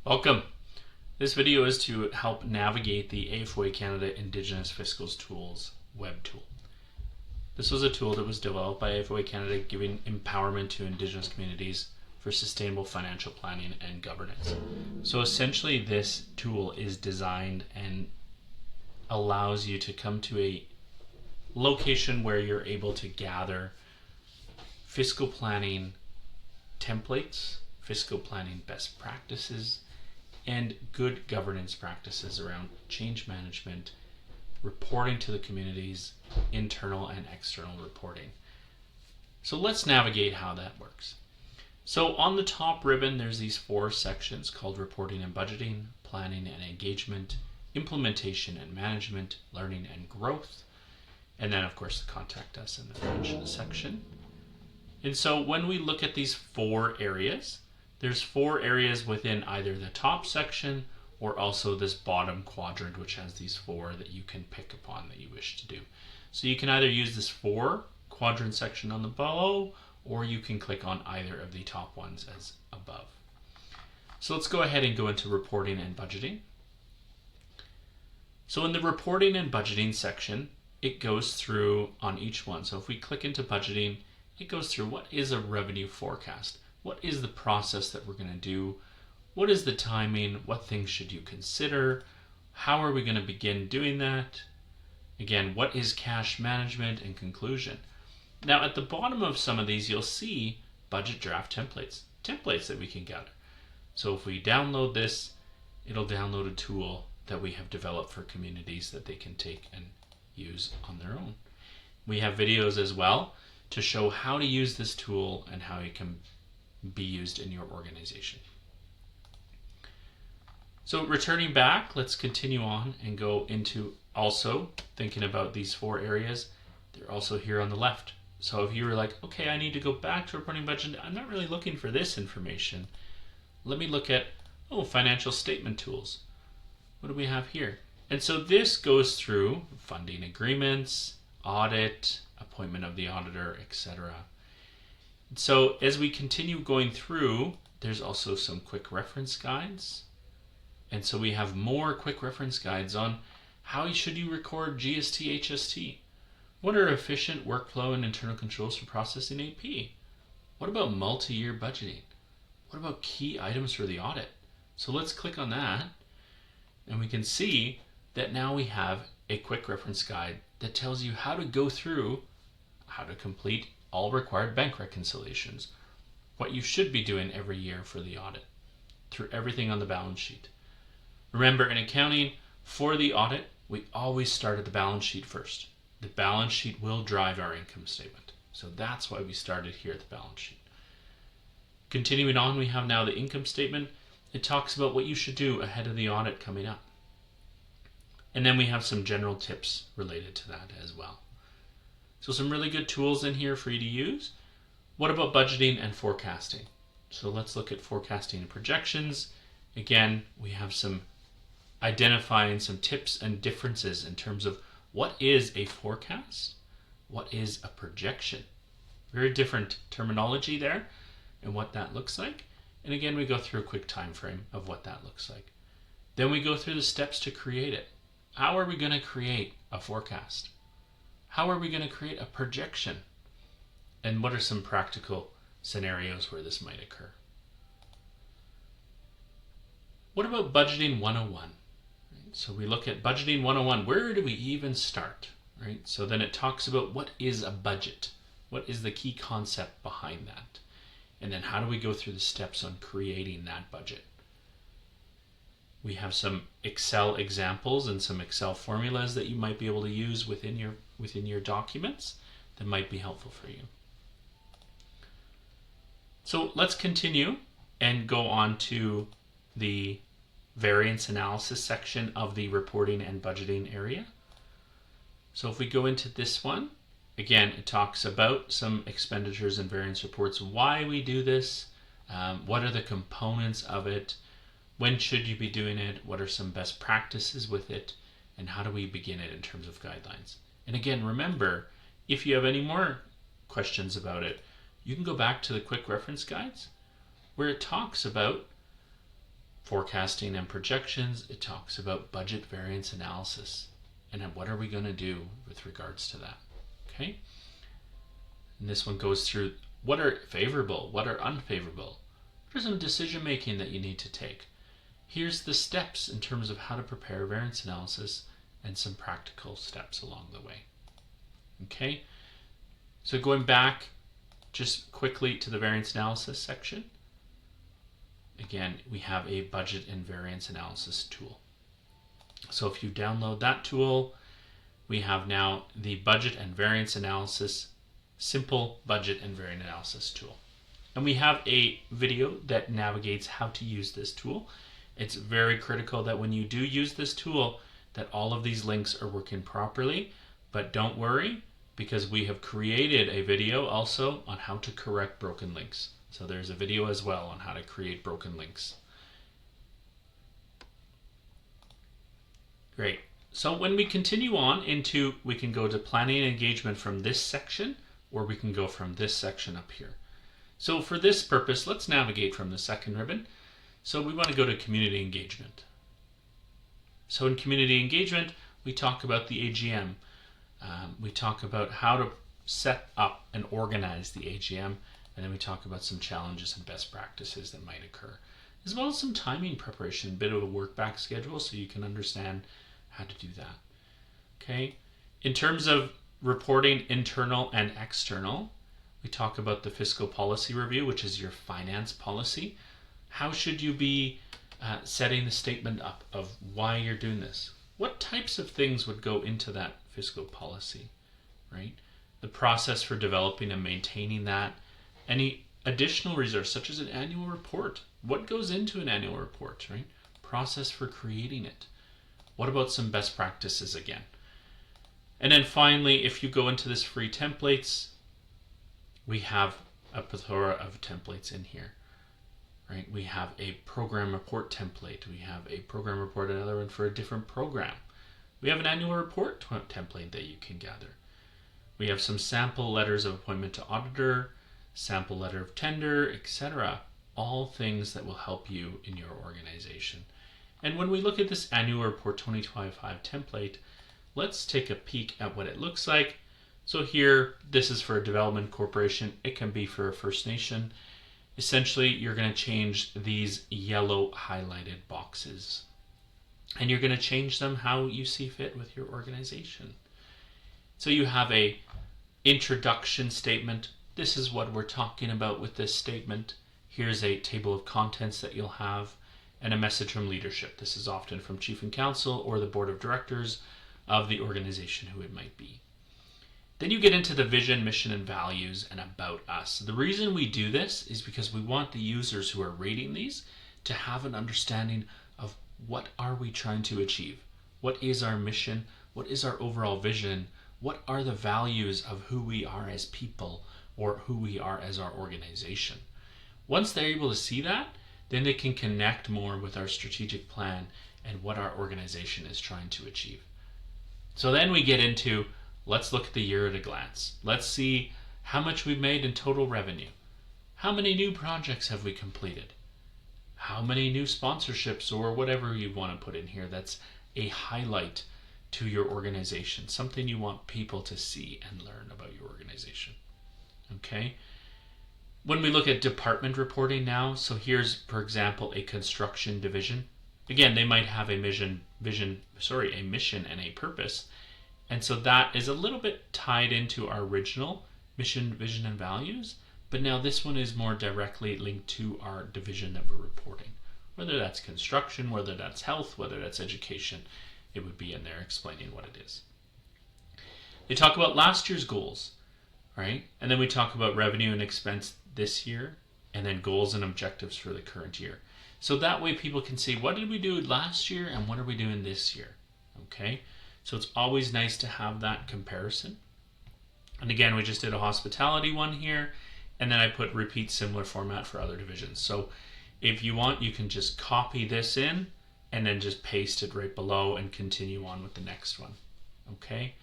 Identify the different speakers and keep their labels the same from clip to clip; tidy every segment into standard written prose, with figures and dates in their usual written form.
Speaker 1: Welcome. This video is to help navigate the AFOA Canada Indigenous Fiscal Tools web tool. This was a tool that was developed by AFOA Canada giving empowerment to Indigenous communities for sustainable financial planning and governance. So essentially this tool is designed and allows you to come to a location where you're able to gather fiscal planning templates, fiscal planning best practices, and good governance practices around change management, reporting to the communities, internal and external reporting. So let's navigate how that works. So on the top ribbon, there's these 4 sections called reporting and budgeting, planning and engagement, implementation and management, learning and growth, and then of course the contact us in the French section. And so when we look at these 4 areas, there's 4 areas within either the top section or also this bottom quadrant, which has these 4 that you can pick upon that you wish to do. So you can either use this 4 quadrant section on the below, or you can click on either of the top ones as above. So let's go ahead and go into reporting and budgeting. So in the reporting and budgeting section, it goes through on each one. So if we click into budgeting, it goes through what is a revenue forecast? What is the process that we're going to do? What is the timing? What things should you consider? How are we going to begin doing that? Again, what is cash management and conclusion? Now at the bottom of some of these, you'll see budget draft templates that we can gather. So if we download this, it'll download a tool that we have developed for communities that they can take and use on their own. We have videos as well to show how to use this tool and how it can be used in your organization. So returning back, let's continue on and go into also thinking about these 4 areas. They're also here on the left. So if you were like, okay, I need to go back to reporting budget, I'm not really looking for this information. Let me look at, financial statement tools. What do we have here? And so this goes through funding agreements, audit, appointment of the auditor, etc. So as we continue going through, there's also some quick reference guides. And so we have more quick reference guides on how should you record GST, HST? What are efficient workflow and internal controls for processing AP? What about multi-year budgeting? What about key items for the audit? So let's click on that and we can see that now we have a quick reference guide that tells you how to go through, how to complete all required bank reconciliations, what you should be doing every year for the audit, through everything on the balance sheet. Remember, in accounting, for the audit, we always start at the balance sheet first. The balance sheet will drive our income statement. So that's why we started here at the balance sheet. Continuing on, we have now the income statement. It talks about what you should do ahead of the audit coming up. And then we have some general tips related to that as well. So some really good tools in here for you to use. What about budgeting and forecasting? So let's look at forecasting and projections. Again, we have some identifying some tips and differences in terms of what is a forecast, what is a projection. Very different terminology there and what that looks like. And again, we go through a quick time frame of what that looks like. Then we go through the steps to create it. How are we going to create a forecast? How are we going to create a projection? And what are some practical scenarios where this might occur? What about budgeting 101? So we look at budgeting 101. Where do we even start? Right? So then it talks about what is a budget? What is the key concept behind that? And then how do we go through the steps on creating that budget? We have some Excel examples and some Excel formulas that you might be able to use within your documents that might be helpful for you. So let's continue and go on to the variance analysis section of the reporting and budgeting area. So if we go into this one, again, it talks about some expenditures and variance reports, why we do this, what are the components of it, when should you be doing it, what are some best practices with it, and how do we begin it in terms of guidelines. And again, remember, if you have any more questions about it, you can go back to the quick reference guides where it talks about forecasting and projections, it talks about budget variance analysis. And then what are we going to do with regards to that? Okay. And this one goes through what are favorable, what are unfavorable. What are some decision making that you need to take? Here's the steps in terms of how to prepare variance analysis and some practical steps along the way. Okay. So going back just quickly to the variance analysis section. Again, we have a budget and variance analysis tool. So if you download that tool, we have now the budget and variance analysis, simple budget and variance analysis tool. And we have a video that navigates how to use this tool. It's very critical that when you do use this tool, that all of these links are working properly, but don't worry, because we have created a video also on how to correct broken links. So there's a video as well on how to create broken links. Great. So when we continue on into, we can go to planning and engagement from this section, or we can go from this section up here. So for this purpose, let's navigate from the second ribbon. So we want to go to community engagement. So in community engagement, we talk about the AGM. We talk about how to set up and organize the AGM, and then we talk about some challenges and best practices that might occur, as well as some timing preparation, a bit of a work back schedule so you can understand how to do that. Okay. In terms of reporting internal and external, we talk about the fiscal policy review, which is your finance policy. How should you be setting the statement up of why you're doing this? What types of things would go into that fiscal policy, right? The process for developing and maintaining that. Any additional resource, such as an annual report. What goes into an annual report, right? Process for creating it. What about some best practices again? And then finally, if you go into this free templates, we have a plethora of templates in here, right? We have a program report template. We have a program report, another one for a different program. We have an annual report template that you can gather. We have some sample letters of appointment to auditor, sample letter of tender, etc. All things that will help you in your organization. And when we look at this annual report 2025 template, let's take a peek at what it looks like. So here, this is for a development corporation. It can be for a First Nation. Essentially, you're going to change these yellow highlighted boxes. And you're going to change them how you see fit with your organization. So you have a introduction statement. This is what we're talking about with this statement. Here's a table of contents that you'll have, and a message from leadership. This is often from Chief and Council or the Board of Directors of the organization, who it might be. Then you get into the vision, mission, and values, and about us. The reason we do this is because we want the users who are reading these to have an understanding of what are we trying to achieve? What is our mission? What is our overall vision? What are the values of who we are as people or who we are as our organization? Once they're able to see that, then they can connect more with our strategic plan and what our organization is trying to achieve. So then we get into, let's look at the year at a glance. Let's see how much we've made in total revenue. How many new projects have we completed? How many new sponsorships or whatever you want to put in here that's a highlight to your organization, something you want people to see and learn about your organization. Okay? When we look at department reporting now, so here's, for example, a construction division. Again, they might have a mission and a purpose. And so that is a little bit tied into our original mission, vision, and values. But now this one is more directly linked to our division that we're reporting. Whether that's construction, whether that's health, whether that's education, it would be in there explaining what it is. They talk about last year's goals, right? And then we talk about revenue and expense this year, and then goals and objectives for the current year. So that way people can see, what did we do last year and what are we doing this year? Okay, so it's always nice to have that comparison. And again, we just did a hospitality one here, and then I put repeat similar format for other divisions. So if you want, you can just copy this in and then just paste it right below and continue on with the next one. Okay.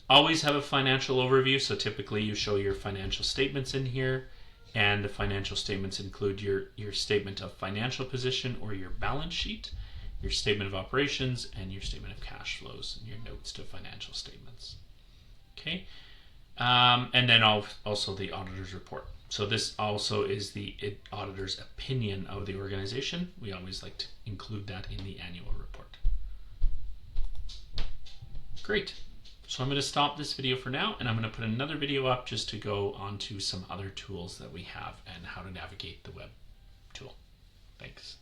Speaker 1: Always have a financial overview. So typically you show your financial statements in here. And the financial statements include your statement of financial position or your balance sheet, your statement of operations, and your statement of cash flows, and your notes to financial statements. Okay, and then also the auditor's report. So this also is the auditor's opinion of the organization. We always like to include that in the annual report. Great. So I'm going to stop this video for now, and I'm going to put another video up just to go on to some other tools that we have and how to navigate the web tool. Thanks.